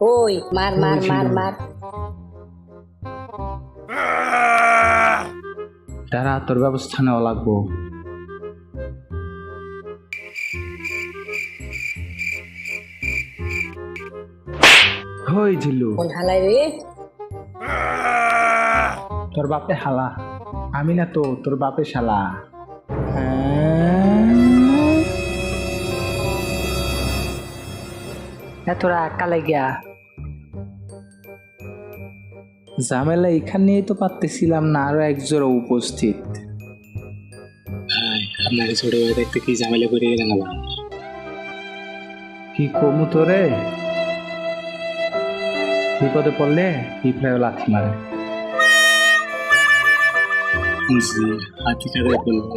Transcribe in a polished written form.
ওই মার মার ওই মার ছিল। মার। তারা তোর ব্যবস্থা নেওয়া লাগবো। হই ঝিল্লু, কোন হালাই রে? তোর বাপে হালা, আমি না তো, তোর বাপে শালা। তোরা কালে গিয়া ঝামেলা এখানেই তো পারতেছিলাম না, আরো একজোড়া উপস্থিত। আপনাকে ছোট ভাই দেখতে কি ঝামেলা করে গেলেন আবার? কি কমু তোরে, বিপদে পড়লে পিঁপড়ায় লাথি মারে। জি, হাতি কাটায় বলবো।